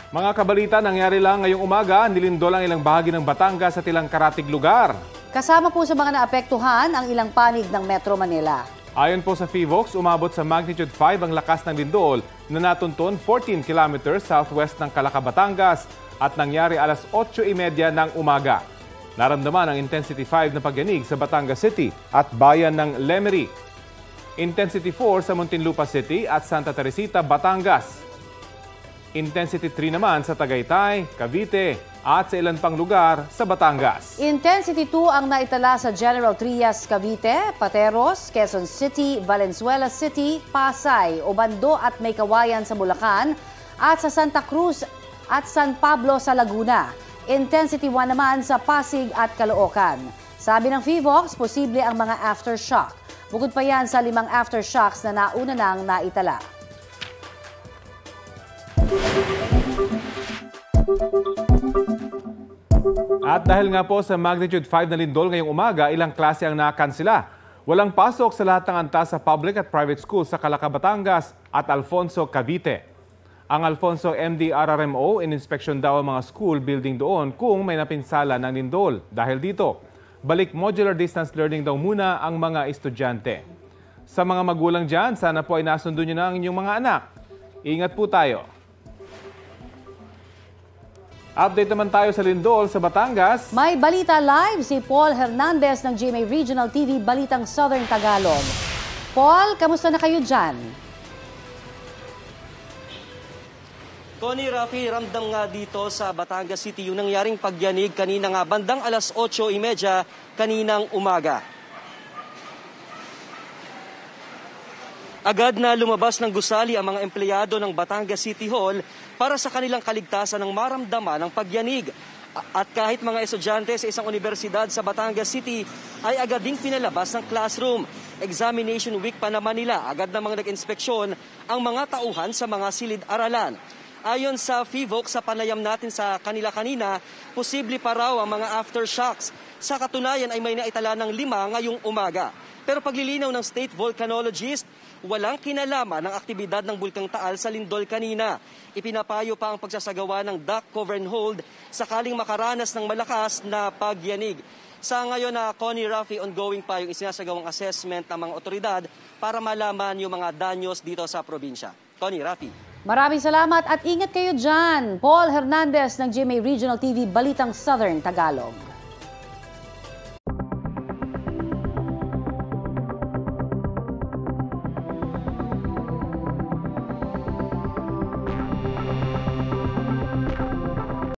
Mga kabalita, nangyari lang ngayong umaga, nilindol ang ilang bahagi ng Batangas at ilang karatig lugar. Kasama po sa mga naapektuhan ang ilang panig ng Metro Manila. Ayon po sa PHIVOX, umabot sa magnitude 5 ang lakas ng lindol na natunton 14 kilometers southwest ng Calaca, Batangas at nangyari alas 8:30 ng umaga. Naramdaman ang intensity 5 na pagyanig sa Batangas City at bayan ng Lemery. Intensity 4 sa Muntinlupa City at Santa Teresita, Batangas. Intensity 3 naman sa Tagaytay, Cavite at sa ilan pang lugar sa Batangas. Intensity 2 ang naitala sa General Trias, Cavite, Pateros, Quezon City, Valenzuela City, Pasay, Obando at Maykawayan sa Bulacan at sa Santa Cruz at San Pablo sa Laguna. Intensity 1 naman sa Pasig at Caloocan. Sabi ng PHIVOX, posible ang mga aftershock. Bukod pa yan sa 5 aftershocks na nauna nang naitala. At dahil nga po sa magnitude 5 na lindol ngayong umaga, ilang klase ang nakansela. Walang pasok sa lahat ng antas sa public at private schools sa Calaca, Batangas at Alfonso, Cavite. Ang Alfonso MDRRMO, in-inspection daw ang mga school building doon kung may napinsala ng lindol. Dahil dito, balik modular distance learning daw muna ang mga estudyante. Sa mga magulang dyan, sana po ay nasundo nyo na ang inyong mga anak. Ingat po tayo. Update naman tayo sa lindol sa Batangas. May balita live si Paul Hernandez ng GMA Regional TV Balitang Southern Tagalog. Paul, kamusta na kayo dyan? Connie, Rafi, ramdam nga dito sa Batangas City yung nangyaring pagyanig kanina nga bandang alas 8:30 kaninang umaga. Agad na lumabas ng gusali ang mga empleyado ng Batangas City Hall para sa kanilang kaligtasan ng maramdaman ng pagyanig. At kahit mga estudyante sa isang universidad sa Batangas City ay agad ding pinalabas ng classroom. Examination week pa naman nila, agad na mga nag-inspeksyon ang mga tauhan sa mga silid-aralan. Ayon sa PHIVOX, sa panayam natin sa kanila kanina, posible pa raw ang mga aftershocks. Sa katunayan ay may naitala ng 5 ngayong umaga. Pero paglilinaw ng state volcanologist, walang kinalaman ng aktibidad ng Bulkang Taal sa lindol kanina. Ipinapayo pa ang pagsasagawa ng duck cover and hold sakaling makaranas ng malakas na pagyanig. Sa ngayon na Connie, Rafi, ongoing pa yung isinasagawang assessment ng mga otoridad para malaman yung mga danyos dito sa probinsya. Connie, Rafi. Maraming salamat at ingat kayo dyan. Paul Hernandez ng GMA Regional TV Balitang Southern Tagalog.